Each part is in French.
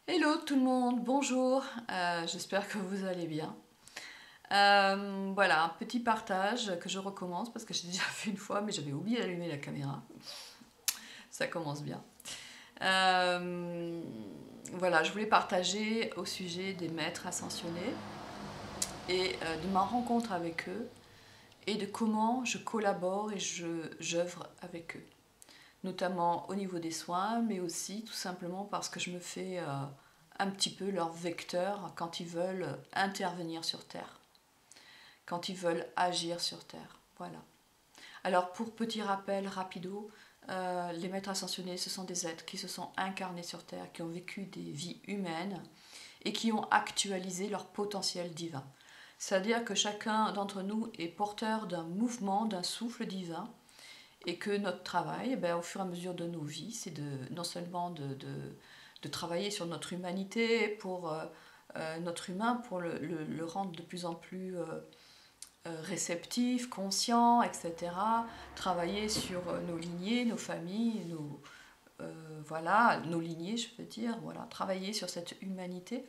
Hello tout le monde, bonjour, j'espère que vous allez bien. Voilà, un petit partage que je recommence parce que j'ai déjà fait une fois mais j'avais oublié d'allumer la caméra. Ça commence bien. Euh, voilà, je voulais partager au sujet des maîtres ascensionnés et de ma rencontre avec eux et de comment je collabore et j'œuvre avec eux. Notamment au niveau des soins, mais aussi tout simplement parce que je me fais un petit peu leur vecteur quand ils veulent intervenir sur Terre, quand ils veulent agir sur Terre. Voilà. Alors pour petit rappel rapido, les maîtres ascensionnés, ce sont des êtres qui se sont incarnés sur Terre, qui ont vécu des vies humaines et qui ont actualisé leur potentiel divin. C'est-à-dire que chacun d'entre nous est porteur d'un mouvement, d'un souffle divin, et que notre travail, au fur et à mesure de nos vies, c'est non seulement de travailler sur notre humanité, pour notre humain, pour le rendre de plus en plus réceptif, conscient, etc. Travailler sur nos lignées, nos familles, voilà, nos lignées, je veux dire, voilà, travailler sur cette humanité.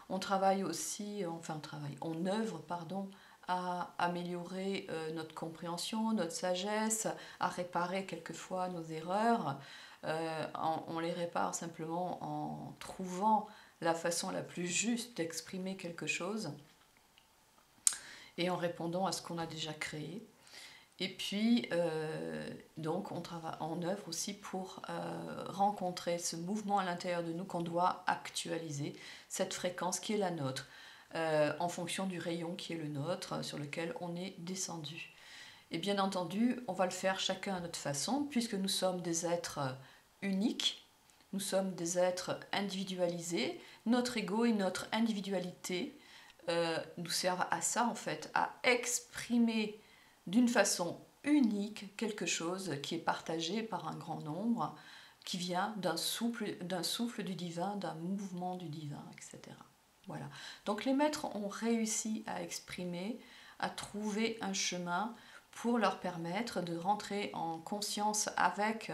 On travaille aussi, on œuvre, pardon, à améliorer notre compréhension, notre sagesse, à réparer quelquefois nos erreurs. On les répare simplement en trouvant la façon la plus juste d'exprimer quelque chose et en répondant à ce qu'on a déjà créé. Et puis, donc, on œuvre aussi pour rencontrer ce mouvement à l'intérieur de nous qu'on doit actualiser, cette fréquence qui est la nôtre, en fonction du rayon qui est le nôtre, sur lequel on est descendu. Et bien entendu, on va le faire chacun à notre façon, puisque nous sommes des êtres uniques, nous sommes des êtres individualisés, notre ego et notre individualité nous servent à ça en fait, à exprimer d'une façon unique quelque chose qui est partagé par un grand nombre, qui vient d'un souffle du divin, d'un mouvement du divin, etc. Voilà. Donc les maîtres ont réussi à exprimer, à trouver un chemin pour leur permettre de rentrer en conscience avec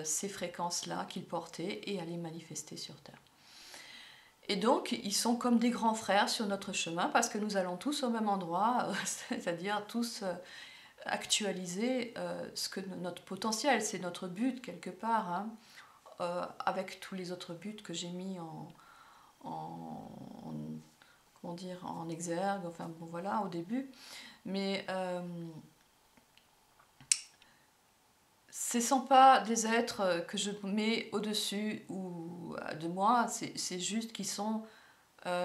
ces fréquences-là qu'ils portaient et à les manifester sur Terre. Et donc, ils sont comme des grands frères sur notre chemin parce que nous allons tous au même endroit, c'est-à-dire tous actualiser ce que notre potentiel, c'est notre but quelque part, hein, avec tous les autres buts que j'ai mis en, comment dire, en exergue, enfin bon voilà, au début. Mais ce ne sont pas des êtres que je mets au-dessus ou de moi, c'est juste qu'ils sont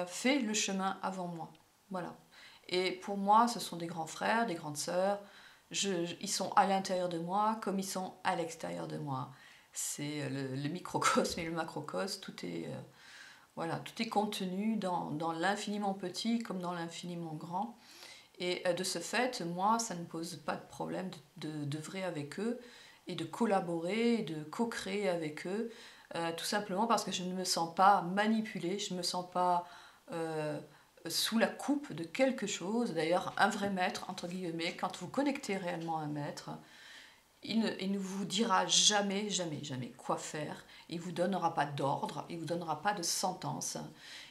fait le chemin avant moi. Voilà. Et pour moi, ce sont des grands frères, des grandes sœurs. Ils sont à l'intérieur de moi comme ils sont à l'extérieur de moi. C'est le microcosme et le macrocosme. Voilà, tout est contenu dans l'infiniment petit comme dans l'infiniment grand. Et de ce fait, moi, ça ne pose pas de problème d'œuvrer avec eux et de collaborer et de co-créer avec eux, tout simplement parce que je ne me sens pas manipulée, je ne me sens pas euh, sous la coupe de quelque chose. D'ailleurs, un vrai maître, entre guillemets, quand vous connectez réellement à un maître, il ne vous dira jamais, jamais, jamais quoi faire. Il ne vous donnera pas d'ordre, il ne vous donnera pas de sentence.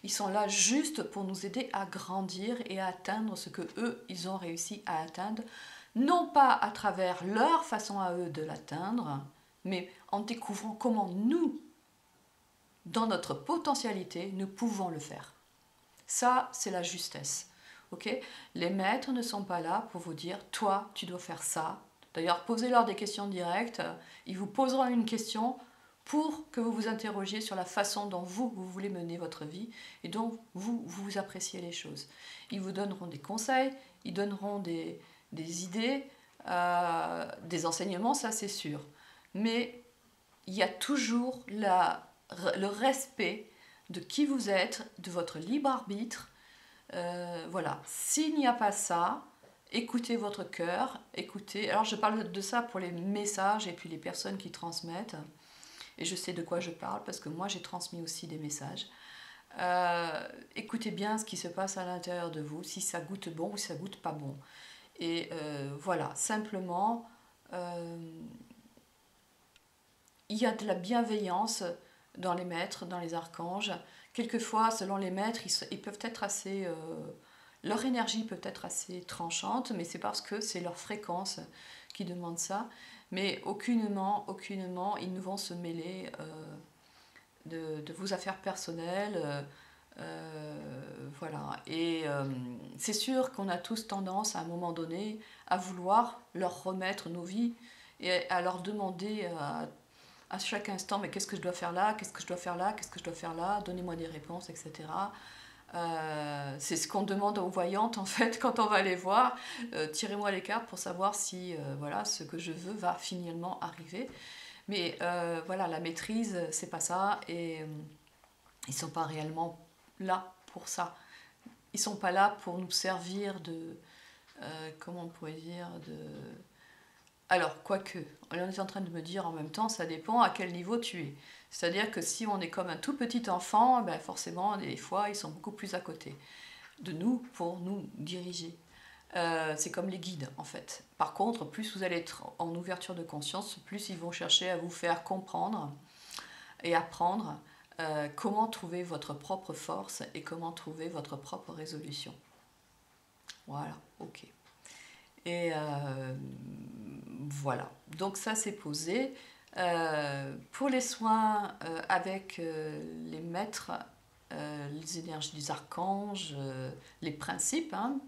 Ils sont là juste pour nous aider à grandir et à atteindre ce que eux, ils ont réussi à atteindre. Non pas à travers leur façon à eux de l'atteindre, mais en découvrant comment nous, dans notre potentialité, nous pouvons le faire. Ça, c'est la justesse. Okay, les maîtres ne sont pas là pour vous dire « toi, tu dois faire ça ». D'ailleurs, posez-leur des questions directes. Ils vous poseront une question pour que vous vous interrogiez sur la façon dont vous voulez mener votre vie et dont vous appréciez les choses. Ils vous donneront des conseils, ils donneront des idées, des enseignements, ça c'est sûr. Mais il y a toujours le respect de qui vous êtes, de votre libre arbitre. Voilà, s'il n'y a pas ça, écoutez votre cœur, écoutez. Alors je parle de ça pour les messages et puis les personnes qui transmettent. Et je sais de quoi je parle parce que moi j'ai transmis aussi des messages. Écoutez bien ce qui se passe à l'intérieur de vous, si ça goûte bon ou si ça goûte pas bon. Et voilà, simplement, il y a de la bienveillance dans les maîtres, dans les archanges. Quelquefois, selon les maîtres, ils peuvent être assez... leur énergie peut être assez tranchante, mais c'est parce que c'est leur fréquence qui demande ça. Mais aucunement, ils ne vont se mêler de vos affaires personnelles. Voilà. Et c'est sûr qu'on a tous tendance, à un moment donné, à vouloir leur remettre nos vies et à leur demander à chaque instant, mais qu'est-ce que je dois faire là, qu'est-ce que je dois faire là, qu'est-ce que je dois faire là, donnez-moi des réponses, etc. C'est ce qu'on demande aux voyantes en fait quand on va les voir. Tirez-moi les cartes pour savoir si voilà, ce que je veux va finalement arriver. Mais voilà, la maîtrise, c'est pas ça et ils sont pas réellement là pour ça. Ils sont pas là pour nous servir de comment on pourrait dire de alors, quoique, on est en train de me dire en même temps, ça dépend à quel niveau tu es. C'est-à-dire que si on est comme un tout petit enfant, ben forcément, des fois, ils sont beaucoup plus à côté de nous pour nous diriger. C'est comme les guides, en fait. Par contre, plus vous allez être en ouverture de conscience, plus ils vont chercher à vous faire comprendre et apprendre comment trouver votre propre force et comment trouver votre propre résolution. Voilà, ok. Et voilà, donc ça c'est posé. Pour les soins avec les maîtres, les énergies des archanges, les principes, hein,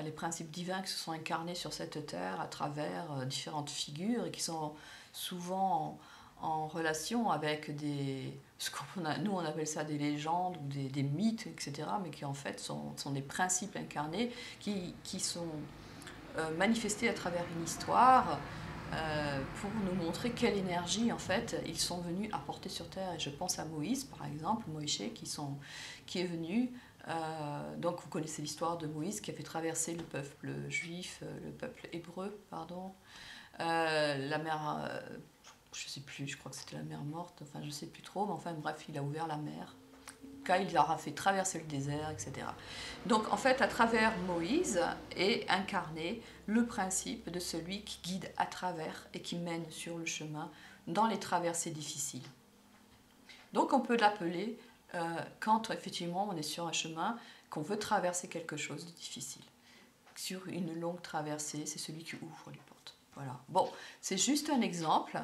les principes divins qui se sont incarnés sur cette terre à travers différentes figures et qui sont souvent en relation avec ce qu'on a, nous on appelle ça des légendes ou des mythes, etc., mais qui en fait sont des principes incarnés qui sont manifestés à travers une histoire pour nous montrer quelle énergie en fait ils sont venus apporter sur Terre. Et je pense à Moïse par exemple, Moïse qui est venu. Donc vous connaissez l'histoire de Moïse qui a fait traverser le peuple juif, le peuple hébreu, pardon, la mer, je sais plus, je crois que c'était la mer morte, enfin je sais plus trop, mais enfin bref, il a ouvert la mer. Quand il leur a fait traverser le désert, etc. Donc en fait, à travers Moïse est incarné le principe de celui qui guide à travers et qui mène sur le chemin dans les traversées difficiles. Donc on peut l'appeler quand effectivement on est sur un chemin, qu'on veut traverser quelque chose de difficile. Sur une longue traversée, c'est celui qui ouvre les portes. Voilà. Bon, c'est juste un exemple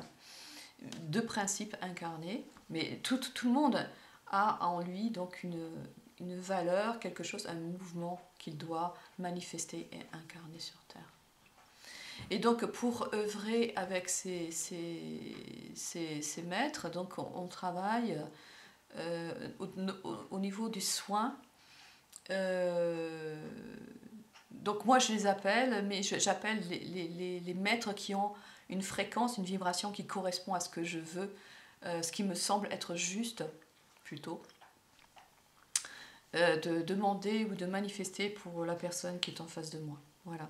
de principe incarné, mais tout le monde a en lui donc une valeur, quelque chose, un mouvement qu'il doit manifester et incarner sur Terre. Et donc pour œuvrer avec ces maîtres, donc on travaille au niveau du soin. Donc moi je les appelle, mais j'appelle les maîtres qui ont une fréquence, une vibration qui correspond à ce que je veux, ce qui me semble être juste plutôt, de demander ou de manifester pour la personne qui est en face de moi. Voilà.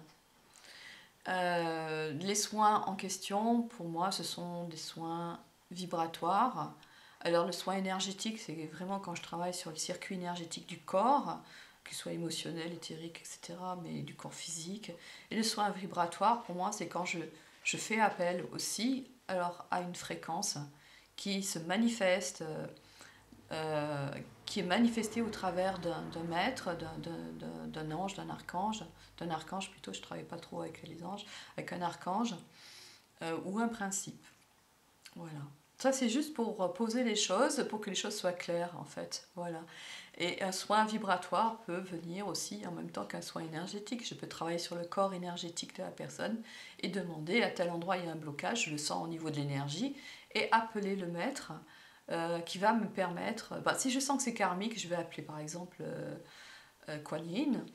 Les soins en question, pour moi, ce sont des soins vibratoires. Alors le soin énergétique, c'est vraiment quand je travaille sur le circuit énergétique du corps, qu'il soit émotionnel, éthérique, etc., mais du corps physique. Et le soin vibratoire, pour moi, c'est quand je fais appel aussi alors, à une fréquence qui se manifeste, qui est manifestée au travers d'un maître, d'un ange, d'un archange plutôt, je ne travaille pas trop avec les anges, avec un archange ou un principe. Voilà. Ça, c'est juste pour poser les choses, pour que les choses soient claires, en fait. Voilà. Et un soin vibratoire peut venir aussi en même temps qu'un soin énergétique. Je peux travailler sur le corps énergétique de la personne et demander à tel endroit il y a un blocage, je le sens au niveau de l'énergie, et appeler le maître qui va me permettre... si je sens que c'est karmique, je vais appeler par exemple Kuan Yin.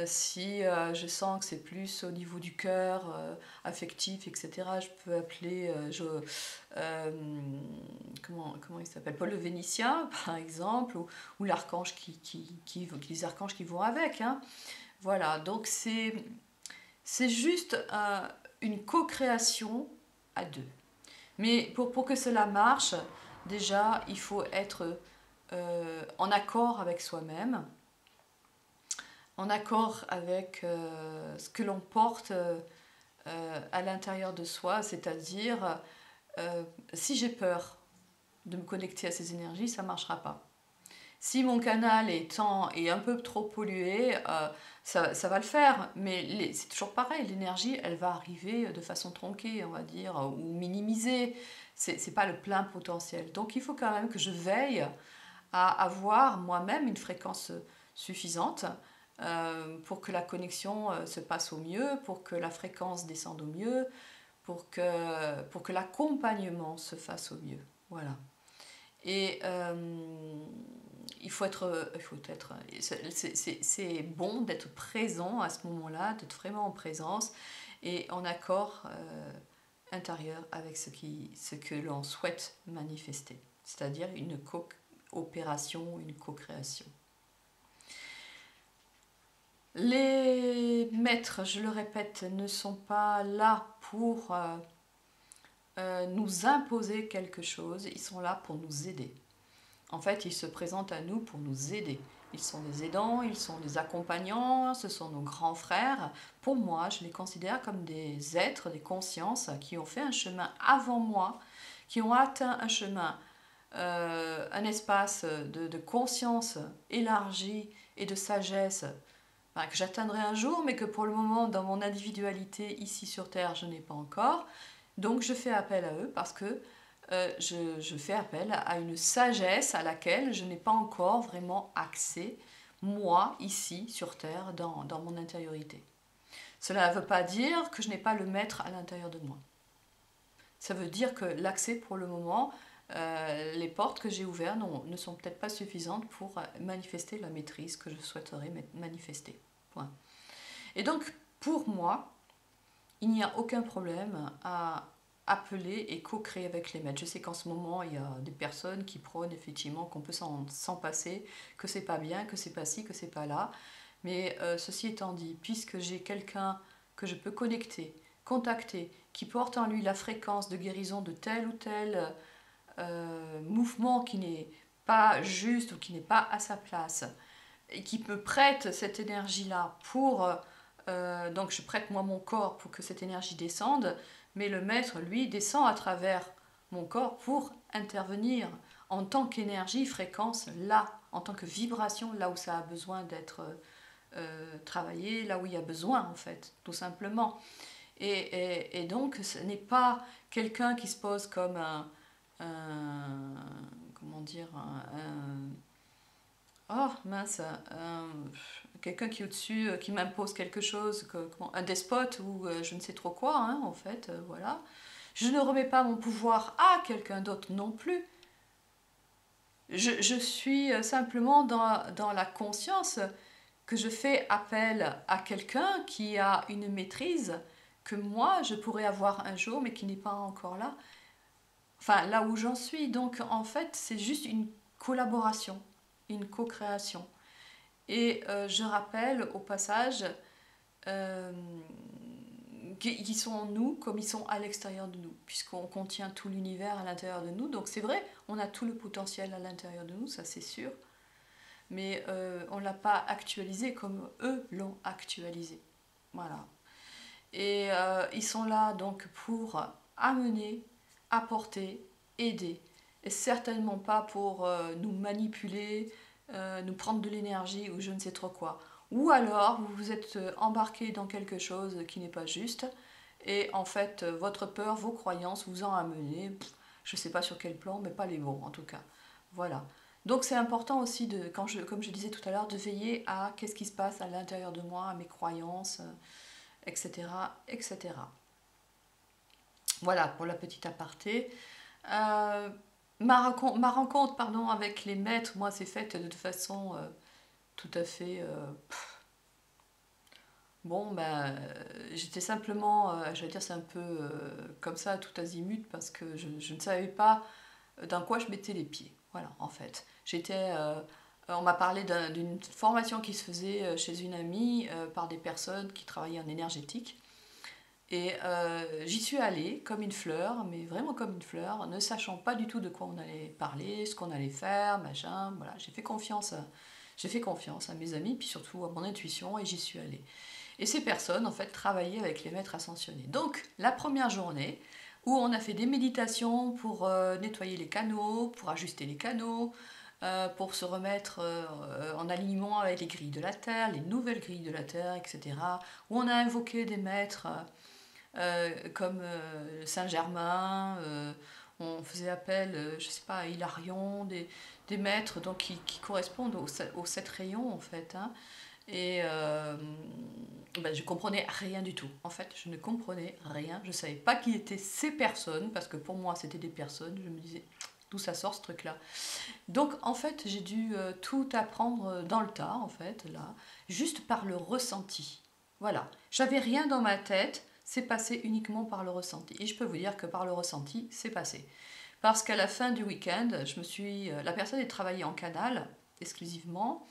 Si je sens que c'est plus au niveau du cœur, affectif, etc., je peux appeler, comment il s'appelle, Paul le Vénitien, par exemple, ou l'archange les archanges qui vont avec. Hein. Voilà, donc c'est juste une co-création à deux. Mais pour que cela marche, déjà, il faut être en accord avec soi-même, en accord avec ce que l'on porte à l'intérieur de soi, c'est-à-dire si j'ai peur, de me connecter à ces énergies, ça ne marchera pas. Si mon canal est un peu trop pollué, ça va le faire, mais c'est toujours pareil, l'énergie, elle va arriver de façon tronquée, on va dire, ou minimisée. C'est pas le plein potentiel. Donc il faut quand même que je veille à avoir moi-même une fréquence suffisante pour que la connexion se passe au mieux, pour que la fréquence descende au mieux, pour que l'accompagnement se fasse au mieux. Voilà. Et c'est bon d'être présent à ce moment-là, d'être vraiment en présence et en accord intérieur avec ce que l'on souhaite manifester, c'est-à-dire une coopération, une co-création. Les maîtres, je le répète, ne sont pas là pour nous imposer quelque chose, ils sont là pour nous aider. En fait, ils se présentent à nous pour nous aider. Ils sont des aidants, ils sont des accompagnants, ce sont nos grands frères. Pour moi, je les considère comme des êtres, des consciences qui ont fait un chemin avant moi, qui ont atteint un chemin, un espace de conscience élargi et de sagesse que j'atteindrai un jour, mais que pour le moment, dans mon individualité ici sur Terre, je n'ai pas encore. Donc je fais appel à eux parce que je fais appel à une sagesse à laquelle je n'ai pas encore vraiment accès, moi, ici, sur Terre, dans mon intériorité. Cela ne veut pas dire que je n'ai pas le maître à l'intérieur de moi. Ça veut dire que l'accès, pour le moment, les portes que j'ai ouvertes ne sont peut-être pas suffisantes pour manifester la maîtrise que je souhaiterais manifester. Point. Et donc, pour moi, il n'y a aucun problème à appeler et co-créer avec les maîtres. Je sais qu'en ce moment, il y a des personnes qui prônent effectivement qu'on peut s'en passer, que c'est pas bien, que c'est pas ci, que c'est pas là. Mais ceci étant dit, puisque j'ai quelqu'un que je peux connecter, contacter, qui porte en lui la fréquence de guérison de tel ou tel mouvement qui n'est pas juste ou qui n'est pas à sa place, et qui me prête cette énergie-là pour... donc je prête moi mon corps pour que cette énergie descende, mais le maître, lui, descend à travers mon corps pour intervenir en tant qu'énergie, fréquence, là, en tant que vibration, là où ça a besoin d'être travaillé, là où il y a besoin, en fait, tout simplement. Et donc, ce n'est pas quelqu'un qui se pose comme comment dire, oh mince, quelqu'un qui est au-dessus, qui m'impose quelque chose, un despote ou je ne sais trop quoi, hein, en fait, voilà. Je ne remets pas mon pouvoir à quelqu'un d'autre non plus. Je suis simplement dans la conscience que je fais appel à quelqu'un qui a une maîtrise que moi, je pourrais avoir un jour, mais qui n'est pas encore là. Enfin, là où j'en suis. Donc, en fait, c'est juste une collaboration, une co-création. Et je rappelle au passage qu'ils sont en nous comme ils sont à l'extérieur de nous, puisqu'on contient tout l'univers à l'intérieur de nous. Donc c'est vrai, on a tout le potentiel à l'intérieur de nous, ça c'est sûr. Mais on ne l'a pas actualisé comme eux l'ont actualisé. Voilà. Et ils sont là donc pour amener, apporter, aider. Et certainement pas pour nous manipuler, nous prendre de l'énergie ou je ne sais trop quoi. Ou alors vous vous êtes embarqué dans quelque chose qui n'est pas juste et en fait votre peur, vos croyances vous ont amené, je ne sais pas sur quel plan, mais pas les bons en tout cas. Voilà. Donc c'est important aussi, comme je disais tout à l'heure, de veiller à qu'est-ce qui se passe à l'intérieur de moi, à mes croyances, etc., etc. Voilà pour la petite aparté. Ma rencontre avec les maîtres, moi, s'est faite de façon tout à fait... bon, ben, j'étais simplement, je vais dire, c'est un peu comme ça, tout azimut, parce que je ne savais pas dans quoi je mettais les pieds. Voilà, en fait. On m'a parlé d'une formation qui se faisait chez une amie par des personnes qui travaillaient en énergétique. Et j'y suis allée comme une fleur, mais vraiment comme une fleur, ne sachant pas du tout de quoi on allait parler, ce qu'on allait faire, machin. Voilà, j'ai fait confiance à mes amis, puis surtout à mon intuition, et j'y suis allée. Et ces personnes, en fait, travaillaient avec les maîtres ascensionnés. Donc, la première journée, où on a fait des méditations pour nettoyer les canaux, pour ajuster les canaux, pour se remettre en alignement avec les grilles de la Terre, les nouvelles grilles de la Terre, etc. Où on a invoqué des maîtres comme Saint-Germain, on faisait appel, je sais pas, à Hilarion, des maîtres donc, qui correspondent aux 7 rayons en fait. Hein. Et ben, je comprenais rien du tout. En fait, je ne comprenais rien. Je ne savais pas qui étaient ces personnes, parce que pour moi, c'était des personnes. Je me disais, d'où ça sort ce truc-là. Donc, en fait, j'ai dû tout apprendre dans le tas, en fait, là, juste par le ressenti. Voilà. J'avais rien dans ma tête, c'est passé uniquement par le ressenti. Et je peux vous dire que par le ressenti, c'est passé. Parce qu'à la fin du week-end, la personne est travaillée en canal exclusivement.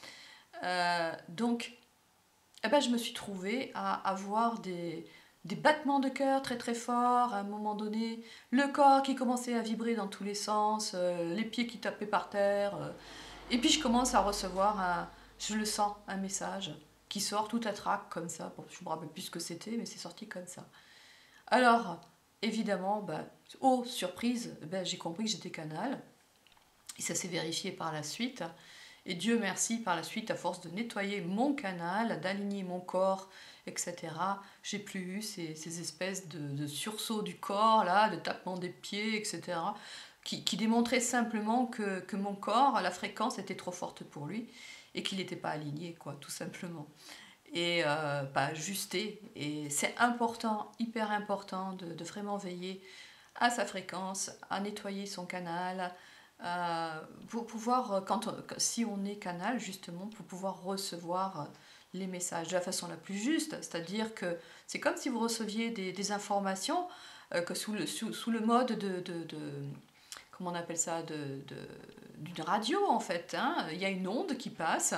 Donc, eh ben, je me suis trouvée à avoir des battements de cœur très très forts à un moment donné, le corps qui commençait à vibrer dans tous les sens, les pieds qui tapaient par terre. Et puis je commence à recevoir, je le sens, un message qui sort tout à trac comme ça. Bon, je ne me rappelle plus ce que c'était, mais c'est sorti comme ça. Alors, évidemment, bah, oh surprise, ben, j'ai compris que j'étais canal. Et ça s'est vérifié par la suite. Et Dieu merci, par la suite, à force de nettoyer mon canal, d'aligner mon corps, etc., j'ai plus eu ces espèces de sursauts du corps, là, de tapements des pieds, etc., qui démontraient simplement que mon corps, la fréquence était trop forte pour lui et qu'il n'était pas aligné, quoi, tout simplement. Et pas ajusté. Et c'est important, hyper important, de vraiment veiller à sa fréquence, à nettoyer son canal, pour pouvoir, si on est canal justement, pour pouvoir recevoir les messages de la façon la plus juste, c'est-à-dire que c'est comme si vous receviez des informations que sous le mode comment on appelle ça, d'une radio en fait. Hein. Il y a une onde qui passe,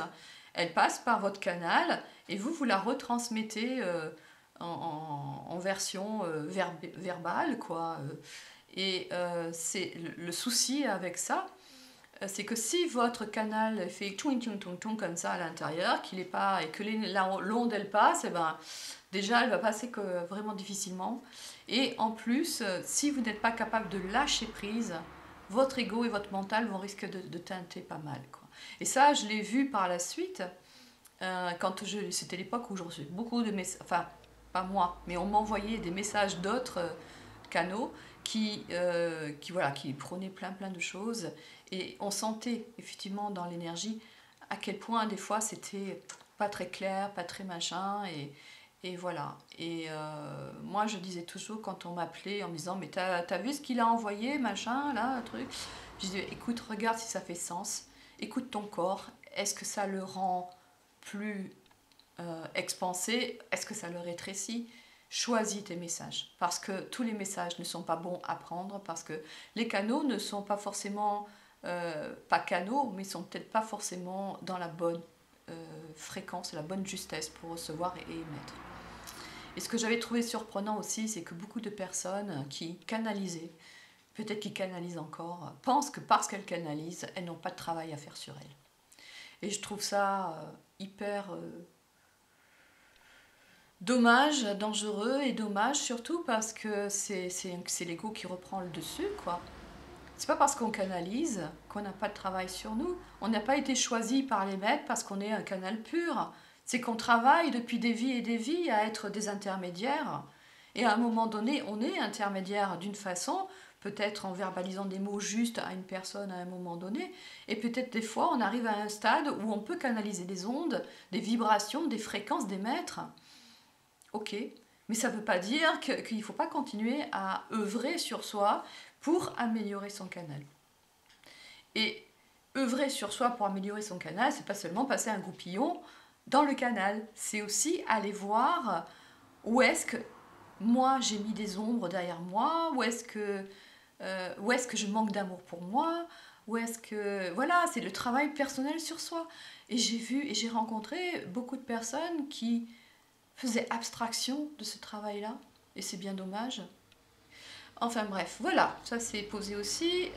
elle passe par votre canal et vous la retransmettez en version verbale, quoi. Et c'est le souci avec ça, c'est que si votre canal fait tchoum tchoum tchoum tchoum comme ça à l'intérieur, qu'il est pas et que l'onde elle passe, et ben déjà elle va passer vraiment difficilement. Et en plus, si vous n'êtes pas capable de lâcher prise, votre ego et votre mental vont risquer de teinter pas mal, quoi. Et ça, je l'ai vu par la suite. C'était l'époque où je recevais beaucoup de messages, enfin pas moi, mais on m'envoyait des messages d'autres canaux voilà, qui prônaient plein de choses. Et on sentait effectivement dans l'énergie à quel point des fois c'était pas très clair, pas très machin. Et voilà. Et moi je disais toujours quand on m'appelait en me disant mais t'as vu ce qu'il a envoyé, machin, là, un truc. Je disais écoute, regarde si ça fait sens. Écoute ton corps. Est-ce que ça le rend plus expansé? Est-ce que ça le rétrécit? Choisis tes messages, parce que tous les messages ne sont pas bons à prendre, parce que les canaux ne sont pas forcément, pas canaux, mais sont peut-être pas forcément dans la bonne fréquence, la bonne justesse pour recevoir et émettre. Et ce que j'avais trouvé surprenant aussi, c'est que beaucoup de personnes qui canalisaient, peut-être qui canalisent encore, pensent que parce qu'elles canalisent, elles n'ont pas de travail à faire sur elles. Et je trouve ça hyper dommage, dangereux et dommage surtout parce que c'est l'ego qui reprend le dessus, quoi. C'est pas parce qu'on canalise qu'on n'a pas de travail sur nous. On n'a pas été choisi par les maîtres parce qu'on est un canal pur. C'est qu'on travaille depuis des vies et des vies à être des intermédiaires. Et à un moment donné, on est intermédiaire d'une façon, peut-être en verbalisant des mots justes à une personne à un moment donné, et peut-être des fois on arrive à un stade où on peut canaliser des ondes, des vibrations, des fréquences des maîtres. Ok, mais ça ne veut pas dire qu'il ne faut pas continuer à œuvrer sur soi pour améliorer son canal. Et œuvrer sur soi pour améliorer son canal, c'est pas seulement passer un goupillon dans le canal, c'est aussi aller voir où est-ce que moi j'ai mis des ombres derrière moi, où est-ce que je manque d'amour pour moi, où est-ce que... Voilà, c'est le travail personnel sur soi. Et j'ai vu et j'ai rencontré beaucoup de personnes qui faisait abstraction de ce travail-là, et c'est bien dommage. Enfin bref, voilà, ça c'est posé aussi.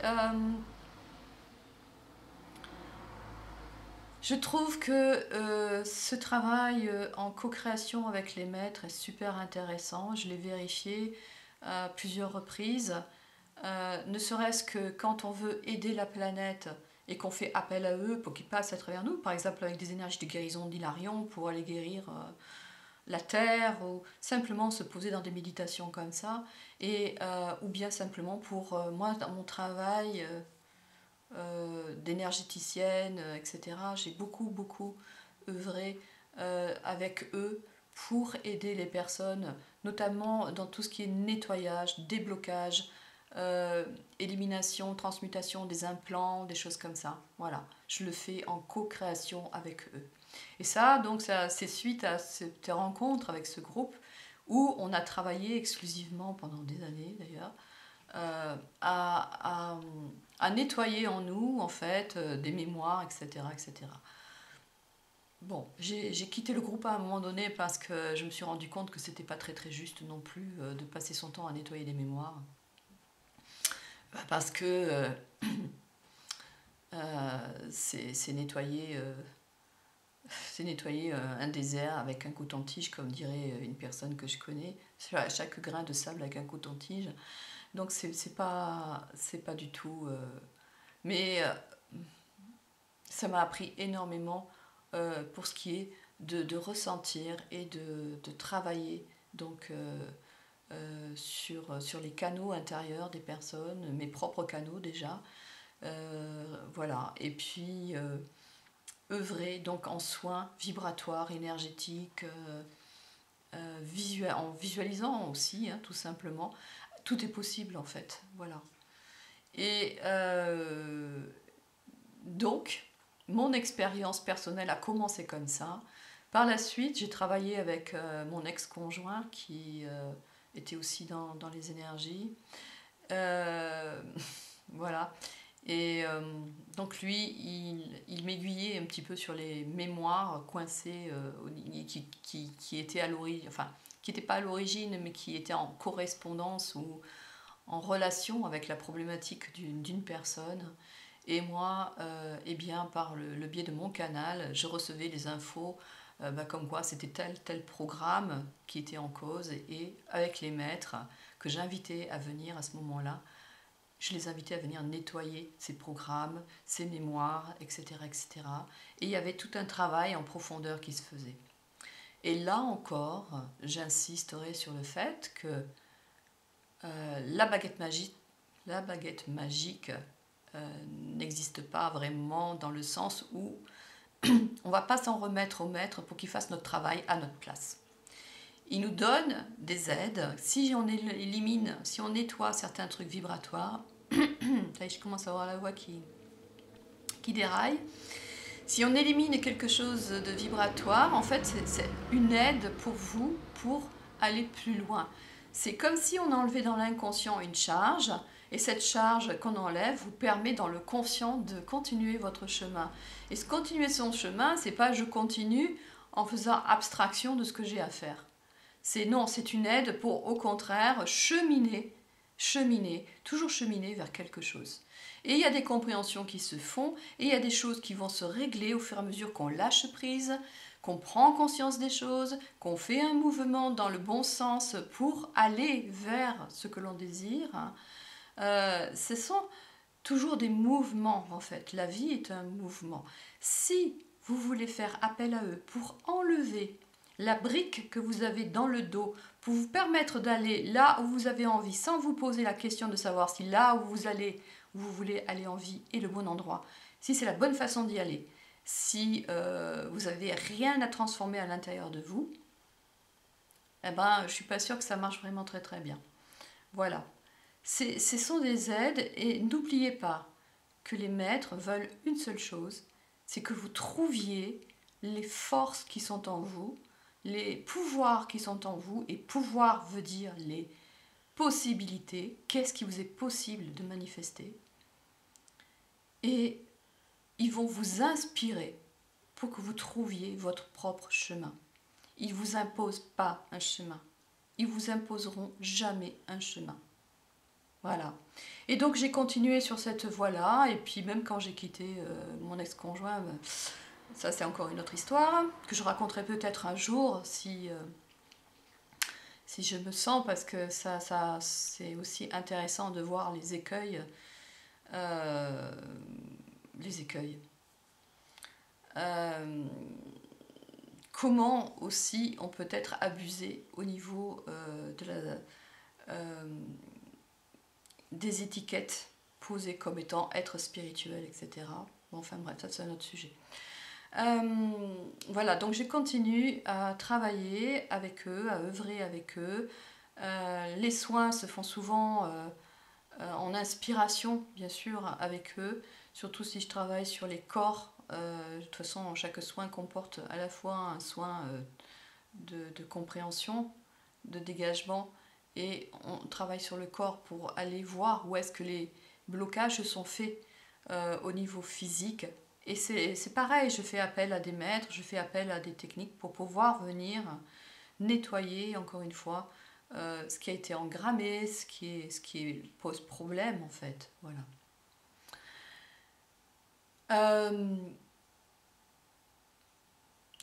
Je trouve que ce travail en co-création avec les maîtres est super intéressant, je l'ai vérifié. à plusieurs reprises, ne serait-ce que quand on veut aider la planète et qu'on fait appel à eux pour qu'ils passent à travers nous, par exemple avec des énergies de guérison d'Hilarion pour aller guérir la terre, ou simplement se poser dans des méditations comme ça, ou bien simplement pour moi dans mon travail d'énergéticienne, etc. J'ai beaucoup œuvré avec eux pour aider les personnes, notamment dans tout ce qui est nettoyage, déblocage, élimination, transmutation des implants, des choses comme ça. Voilà, je le fais en co-création avec eux. Et ça, donc, c'est suite à cette rencontre avec ce groupe où on a travaillé exclusivement pendant des années d'ailleurs à nettoyer en nous en fait des mémoires, etc., etc. Bon, j'ai quitté le groupe à un moment donné parce que je me suis rendu compte que c'était pas très juste non plus de passer son temps à nettoyer des mémoires. Parce que c'est nettoyer, un désert avec un coton-tige, comme dirait une personne que je connais. Chaque grain de sable avec un coton-tige. Donc c'est pas du tout. Mais ça m'a appris énormément pour ce qui est de ressentir et de travailler donc sur les canaux intérieurs des personnes, mes propres canaux déjà. Voilà. Et puis œuvrer donc en soins vibratoires, énergétiques, en visualisant aussi, hein, tout simplement. Tout est possible en fait. Voilà. Et donc, mon expérience personnelle a commencé comme ça. Par la suite, j'ai travaillé avec mon ex-conjoint qui était aussi dans les énergies. Euh, voilà. Et donc lui, il m'aiguillait un petit peu sur les mémoires coincées qui étaient à l'origine, enfin, qui n'étaient pas à l'origine, mais qui étaient en correspondance ou en relation avec la problématique d'une personne. Et moi, eh bien, par le biais de mon canal, je recevais des infos comme quoi c'était tel programme qui était en cause, et avec les maîtres que j'invitais à venir à ce moment-là, je les invitais à venir nettoyer ces programmes, ces mémoires, etc., etc. Et il y avait tout un travail en profondeur qui se faisait. Et là encore, j'insisterai sur le fait que la baguette magique n'existe pas vraiment dans le sens où on ne va pas s'en remettre au maître pour qu'il fasse notre travail à notre place. Il nous donne des aides. Si on élimine, si on nettoie certains trucs vibratoires, je commence à avoir la voix qui déraille. Si on élimine quelque chose de vibratoire, en fait, c'est une aide pour vous pour aller plus loin. C'est comme si on enlevait dans l'inconscient une charge, et cette charge qu'on enlève vous permet dans le conscient de continuer votre chemin. Et se continuer son chemin, c'est pas je continue en faisant abstraction de ce que j'ai à faire. C'est non, c'est une aide pour au contraire cheminer, toujours cheminer vers quelque chose. Et il y a des compréhensions qui se font, et il y a des choses qui vont se régler au fur et à mesure qu'on lâche prise, qu'on prend conscience des choses, qu'on fait un mouvement dans le bon sens pour aller vers ce que l'on désire. Ce sont toujours des mouvements en fait. La vie est un mouvement. Si vous voulez faire appel à eux pour enlever la brique que vous avez dans le dos, pour vous permettre d'aller là où vous avez envie, sans vous poser la question de savoir si là où vous voulez aller en vie est le bon endroit, si c'est la bonne façon d'y aller, si vous n'avez rien à transformer à l'intérieur de vous, eh ben, je ne suis pas sûre que ça marche vraiment très bien. Voilà. Ce sont des aides, et n'oubliez pas que les maîtres veulent une seule chose, c'est que vous trouviez les forces qui sont en vous, les pouvoirs qui sont en vous, et pouvoir veut dire les possibilités, qu'est-ce qui vous est possible de manifester, et ils vont vous inspirer pour que vous trouviez votre propre chemin. Ils ne vous imposent pas un chemin, ils vous imposeront jamais un chemin. Voilà. Et donc j'ai continué sur cette voie-là, et puis même quand j'ai quitté mon ex-conjoint, ça c'est encore une autre histoire, que je raconterai peut-être un jour si je me sens, parce que ça c'est aussi intéressant de voir les écueils. euh, les écueils. Euh, Comment aussi on peut être abusé au niveau euh, des étiquettes posées comme étant être spirituel, etc. Bon, enfin bref, ça c'est un autre sujet. Voilà, donc je continue à travailler avec eux, à œuvrer avec eux. Les soins se font souvent en inspiration, bien sûr, avec eux, surtout si je travaille sur les corps. De toute façon, chaque soin comporte à la fois un soin de compréhension, de dégagement, et on travaille sur le corps pour aller voir où est-ce que les blocages sont faits au niveau physique. Et c'est pareil, je fais appel à des maîtres, je fais appel à des techniques pour pouvoir venir nettoyer, encore une fois, ce qui a été engrammé, ce qui pose problème en fait. Voilà. Euh,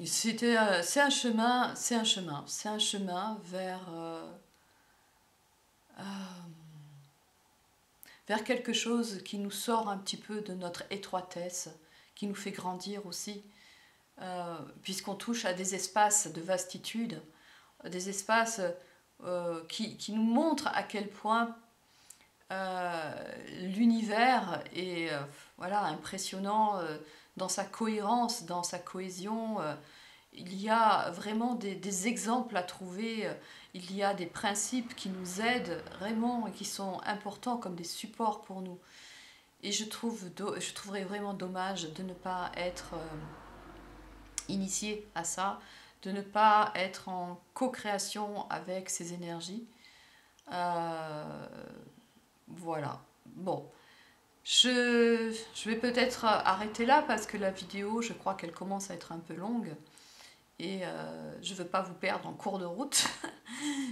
c'est un chemin, c'est un chemin euh, vers quelque chose qui nous sort un petit peu de notre étroitesse, qui nous fait grandir aussi, puisqu'on touche à des espaces de vastitude, des espaces qui nous montrent à quel point l'univers est voilà, impressionnant dans sa cohérence, dans sa cohésion. Il y a vraiment des exemples à trouver, il y a des principes qui nous aident vraiment et qui sont importants comme des supports pour nous. Et je trouverais vraiment dommage de ne pas être initié à ça, de ne pas être en co-création avec ces énergies. Euh, voilà. Bon, je vais peut-être arrêter là parce que la vidéo, je crois qu'elle commence à être un peu longue. Et je ne veux pas vous perdre en cours de route,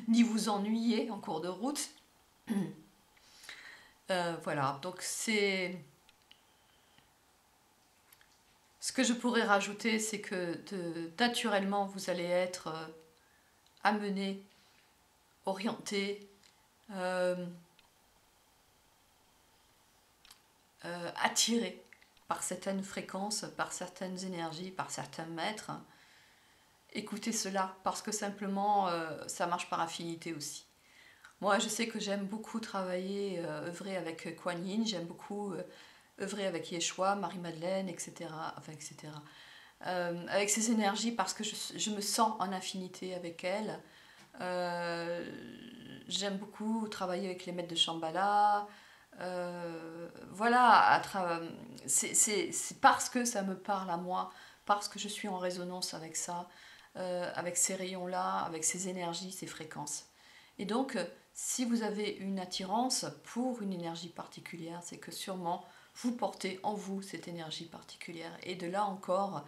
ni vous ennuyer en cours de route. Voilà, donc c'est... Ce que je pourrais rajouter, c'est que naturellement, vous allez être amené, orienté, euh, attiré par certaines fréquences, par certaines énergies, par certains maîtres. Écoutez cela, parce que simplement, ça marche par affinité aussi. Moi, je sais que j'aime beaucoup travailler, œuvrer avec Kuan Yin, j'aime beaucoup œuvrer avec Yeshua, Marie-Madeleine, etc. Enfin, etc. Avec ces énergies parce que je me sens en affinité avec elles. Euh, J'aime beaucoup travailler avec les maîtres de Shambhala. Voilà, c'est parce que ça me parle à moi, parce que je suis en résonance avec ça, avec ces rayons-là, avec ces énergies, ces fréquences. Et donc, si vous avez une attirance pour une énergie particulière, c'est que sûrement vous portez en vous cette énergie particulière. Et de là encore,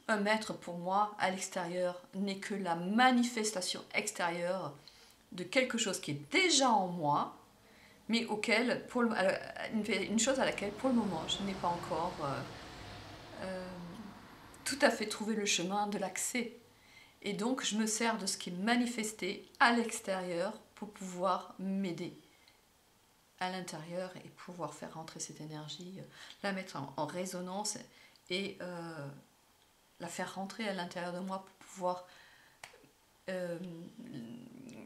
un maître pour moi à l'extérieur n'est que la manifestation extérieure de quelque chose qui est déjà en moi, mais auquel, une chose à laquelle pour le moment je n'ai pas encore euh, tout à fait trouvé le chemin de l'accès. Et donc je me sers de ce qui est manifesté à l'extérieur pour pouvoir m'aider à l'intérieur et pouvoir faire rentrer cette énergie, la mettre en résonance et la faire rentrer à l'intérieur de moi pour pouvoir euh,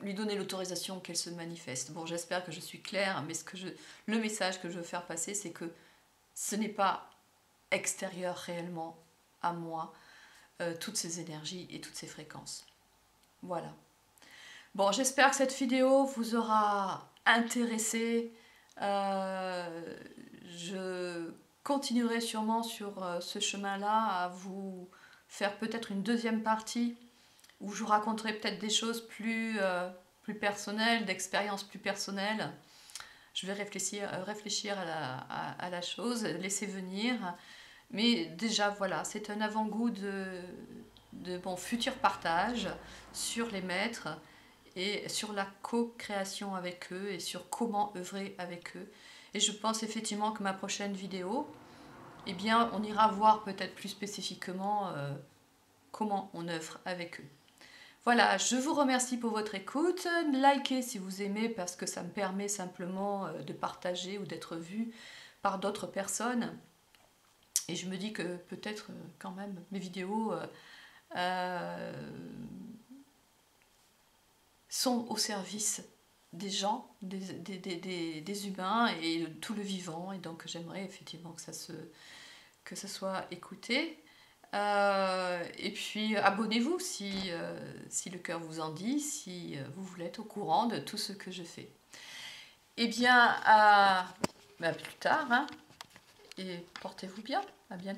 lui donner l'autorisation qu'elle se manifeste. Bon, j'espère que je suis claire, mais le message que je veux faire passer, c'est que ce n'est pas extérieur réellement à moi, toutes ces énergies et toutes ces fréquences. Voilà. Bon, j'espère que cette vidéo vous aura intéressé. Je continuerai sûrement sur ce chemin-là à vous faire peut-être une deuxième partie où je vous raconterai peut-être des choses plus personnelles, d'expériences plus personnelles. Je vais réfléchir à la chose, laisser venir. Mais déjà, voilà, c'est un avant-goût de mon futur partage sur les maîtres et sur la co-création avec eux et sur comment œuvrer avec eux. Et je pense effectivement que ma prochaine vidéo, eh bien, on ira voir peut-être plus spécifiquement comment on œuvre avec eux. Voilà, je vous remercie pour votre écoute. Likez si vous aimez parce que ça me permet simplement de partager ou d'être vu par d'autres personnes. Et je me dis que peut-être quand même mes vidéos sont au service des gens, des humains et de tout le vivant. Et donc j'aimerais effectivement que ça soit écouté. Et puis abonnez-vous si le cœur vous en dit, si vous voulez être au courant de tout ce que je fais. Eh bien, à plus tard, hein, et portez-vous bien, à bientôt.